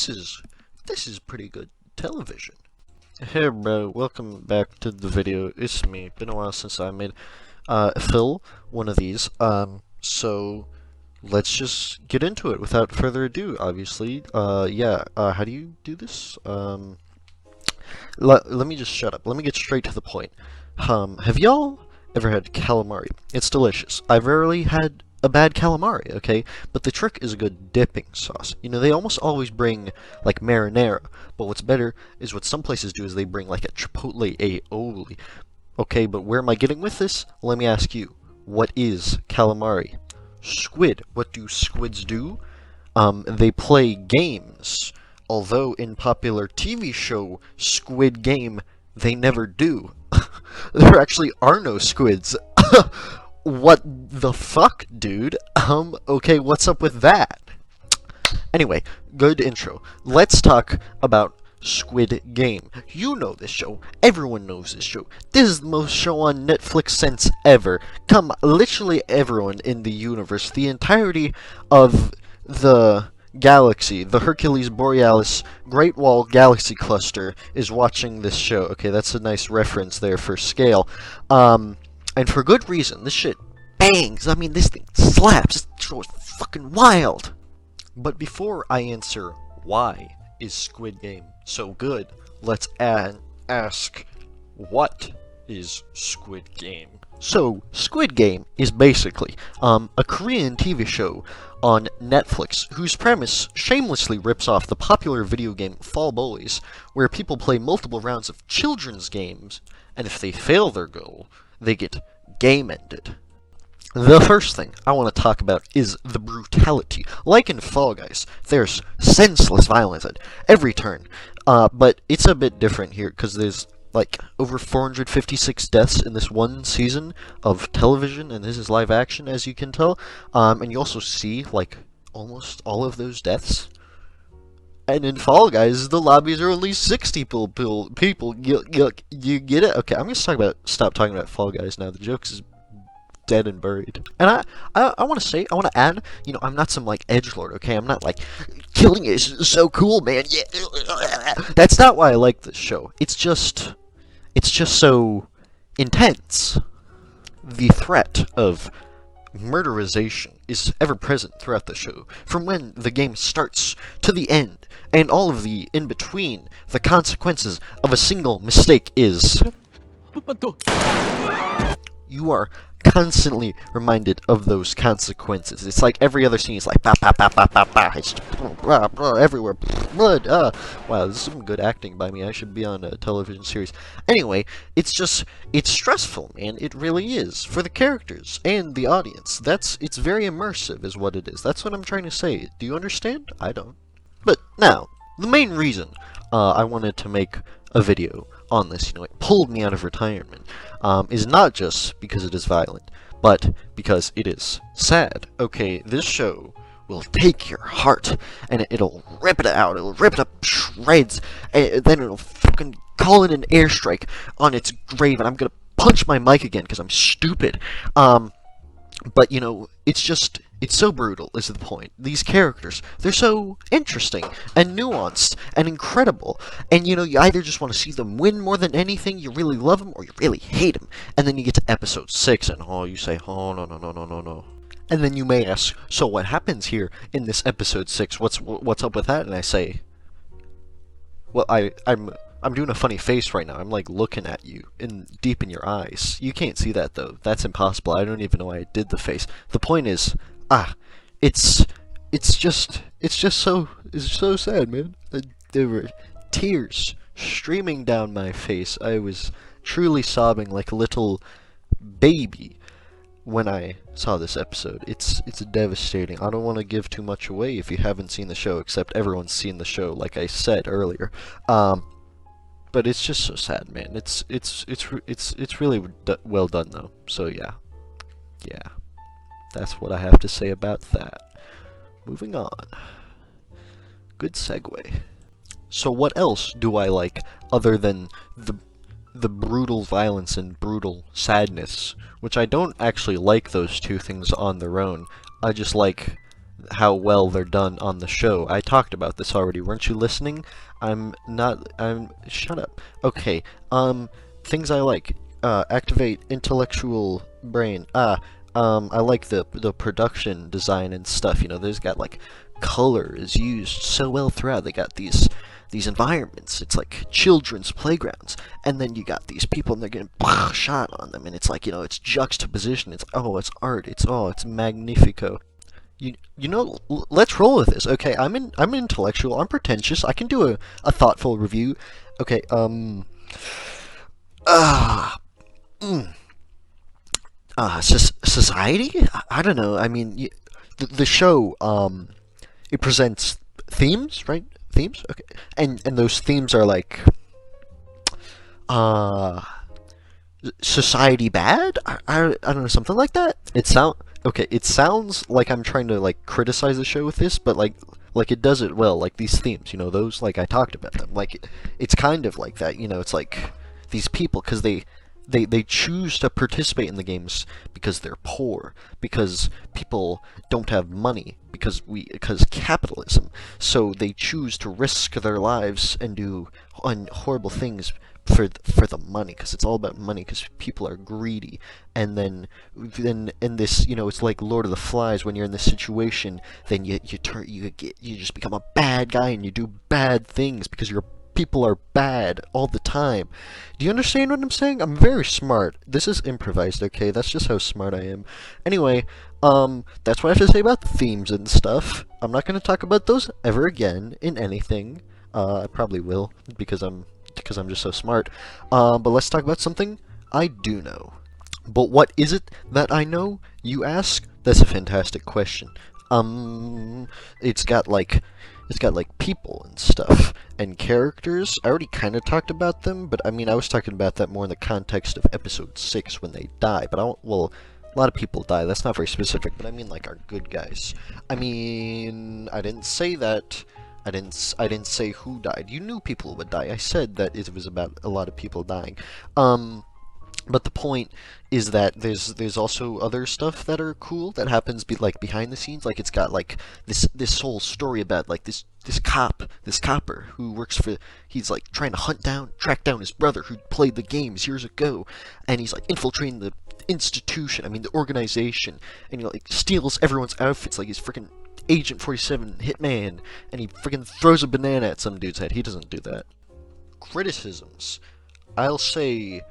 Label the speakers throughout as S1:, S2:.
S1: this is pretty good television. Hey bro, welcome back to the video. It's me. Been a while since I made Phil one of these. So let's just get into it without further ado. Obviously, how do you do this? Let me just shut up. Let me get straight to the point. Have y'all ever had calamari? It's delicious. I've rarely had a bad calamari, okay? But the trick is a good dipping sauce. You know, they almost always bring, like, marinara, but what's better is what some places do is they bring, like, a chipotle aioli. Okay, but where am I getting with this? Let me ask you, what is calamari? Squid. What do squids do? They play games. Although in popular TV show Squid Game, they never do. There actually are no squids. What the fuck, dude? Okay, what's up with that? Anyway, good intro. Let's talk about Squid Game. You know this show. Everyone knows this show. This is the most show on Netflix since ever. Literally everyone in the universe, the entirety of the galaxy, the Hercules Borealis Great Wall Galaxy Cluster is watching this show. Okay, that's a nice reference there for scale. And for good reason. This shit bangs. I mean, this thing slaps. This show is fucking wild. But before I answer why is Squid Game so good, let's ask, what is Squid Game? So, Squid Game is basically a Korean TV show on Netflix whose premise shamelessly rips off the popular video game Fall Boys, where people play multiple rounds of children's games, and if they fail their goal, they get game ended. The first thing I want to talk about is the brutality. Like in Fall Guys, there's senseless violence at every turn, but it's a bit different here because there's like over 456 deaths in this one season of television, and this is live action, as you can tell. And you also see like almost all of those deaths. And in Fall Guys, the lobbies are only 60 people. You get it? Okay, I'm gonna stop talking about Fall Guys now. The joke is dead and buried. And I want to add, you know, I'm not some like edgelord. Okay, I'm not like killing is so cool, man. Yeah, that's not why I like this show. It's just so intense. The threat of murderization is ever present throughout the show, from when the game starts to the end, and all of the in between. The consequences of a single mistake is you are constantly reminded of those consequences. It's like every other scene is like bah, bah, bah, bah, bah, bah. It's everywhere blood. Wow, this is some good acting by me. I should be on a television series. Anyway, it's stressful, man. It really is, for the characters and the audience. It's very immersive is what it is. That's what I'm trying to say. Do you understand? I don't. But now, the main reason I wanted to make a video on this, you know, it pulled me out of retirement, is not just because it is violent, but because it is sad. Okay, this show will take your heart, and it'll rip it out, it'll rip it up shreds, and then it'll fucking call in an airstrike on its grave, and I'm gonna punch my mic again because I'm stupid. But, you know, it's so brutal, is the point. These characters, they're so interesting, and nuanced, and incredible, and, you know, you either just want to see them win more than anything, you really love them, or you really hate them, and then you get to episode 6, and, you say, oh, no, no, no, no, no, no. And then you may ask, so what happens here in this episode 6? What's up with that? And I say, well, I'm doing a funny face right now. I'm like looking at you deep in your eyes. You can't see that though. That's impossible. I don't even know why I did the face. The point is, it's just so sad, man. There were tears streaming down my face. I was truly sobbing like a little baby when I saw this episode. It's devastating. I don't want to give too much away if you haven't seen the show, except everyone's seen the show, like I said earlier. But it's just so sad, man. It's really well done though. So yeah, that's what I have to say about that. Moving on. Good segue. So what else do I like other than the brutal violence and brutal sadness? Which I don't actually like those two things on their own. I just like how well they're done on the show. I talked about this already. Weren't you listening? Shut up. Okay. Things I like. Activate intellectual brain. I like the production design and stuff. You know, there's got like color is used so well throughout. They got these environments. It's like children's playgrounds, and then you got these people, and they're getting shot on them, and it's like, you know, it's juxtaposition. It's it's art. It's magnifico. You know, let's roll with this. Okay, I'm intellectual. I'm pretentious. I can do a thoughtful review. Okay, uh, mm, society. I don't know. I mean, the show it presents themes, right? Themes. Okay, and those themes are like uh society bad. I don't know, something like that. It sounds like I'm trying to like criticize the show with this, but like it does it well. Like these themes, you know, those, like I talked about them. Like it's kind of like that, you know. It's like these people, because they choose to participate in the games because they're poor, because people don't have money, because capitalism. So they choose to risk their lives and do horrible things for the money, because it's all about money, because people are greedy. And then in this, you know, it's like Lord of the Flies. When you're in this situation, then you just become a bad guy, and you do bad things because your people are bad all the time. Do you understand what I'm saying? I'm very smart. This is improvised, okay? That's just how smart I am. Anyway, that's what I have to say about the themes and stuff. I'm not going to talk about those ever again in anything. I probably will, because I'm just so smart. But let's talk about something I do know. But what is it that I know, you ask? That's a fantastic question. It's got like people and stuff and characters. I already kind of talked about them, but I mean, I was talking about that more in the context of episode 6 when they die. But well, a lot of people die. That's not very specific, but I mean like our good guys. I mean, I didn't say that. I didn't say who died. You knew people would die. I said that it was about a lot of people dying. But the point is that there's also other stuff that are cool that happens like behind the scenes. Like it's got like this whole story about like this copper who works for, he's like trying to track down his brother who played the games years ago, and he's like infiltrating the institution. I mean the organization, and he like steals everyone's outfits like he's freaking Agent 47 Hitman, and he freaking throws a banana at some dude's head. He doesn't do that. Criticisms. I'll say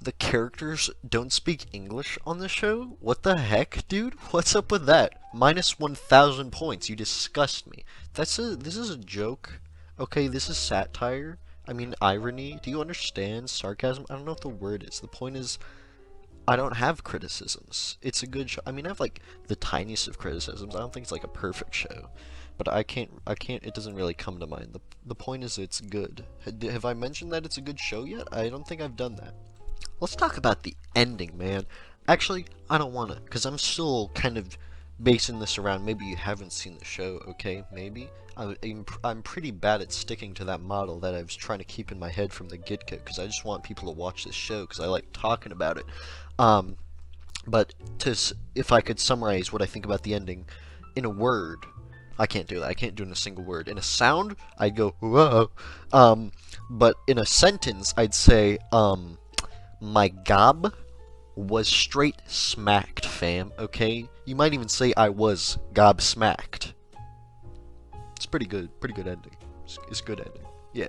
S1: the characters don't speak English on the show? What the heck, dude? What's up with that? Minus 1,000 points. You disgust me. This is a joke. Okay, this is satire. I mean, irony. Do you understand? Sarcasm? I don't know what the word is. The point is, I don't have criticisms. It's a good show. I mean, I have like the tiniest of criticisms. I don't think it's like a perfect show. But I can't, it doesn't really come to mind. The point is it's good. Have I mentioned that it's a good show yet? I don't think I've done that. Let's talk about the ending, man. Actually, I don't want to, because I'm still kind of basing this around, maybe you haven't seen the show, okay? Maybe. I'm pretty bad at sticking to that model that I was trying to keep in my head from the get-go, because I just want people to watch this show, because I like talking about it. But if I could summarize what I think about the ending in a word, I can't do that. I can't do it in a single word. In a sound, I'd go, whoa. But in a sentence, I'd say, my gob was straight smacked, fam, okay? You might even say I was gobsmacked. It's pretty good ending. It's a good ending. Yeah.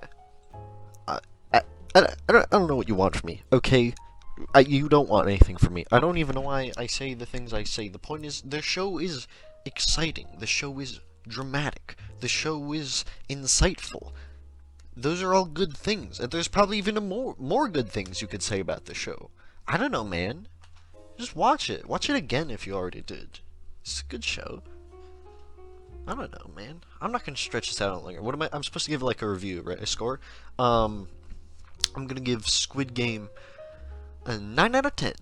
S1: I don't know what you want from me, okay? You don't want anything from me. I don't even know why I say the things I say. The point is, the show is exciting. The show is dramatic. The show is insightful. Those are all good things, and there's probably even more good things you could say about the show. I don't know, man. Just watch it. Watch it again if you already did. It's a good show. I don't know, man. I'm not gonna stretch this out longer. What am I? I'm supposed to give like a review, right? A score. I'm gonna give Squid Game a 9 out of 10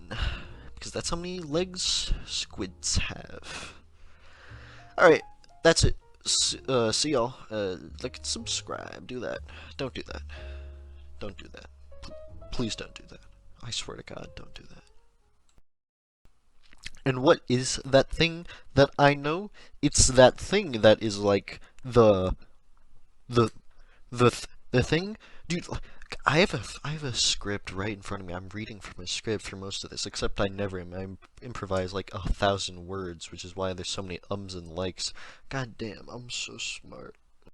S1: because that's how many legs squids have. All right, that's it. See y'all. Like and subscribe. Do that. Don't do that. Don't do that. Please don't do that. I swear to God, don't do that. And what is that thing that I know? It's that thing that is like the the thing, dude. I have a script right in front of me. I'm reading from a script for most of this, except I never am. I improvise like 1,000 words, which is why there's so many ums and likes. God damn, I'm so smart.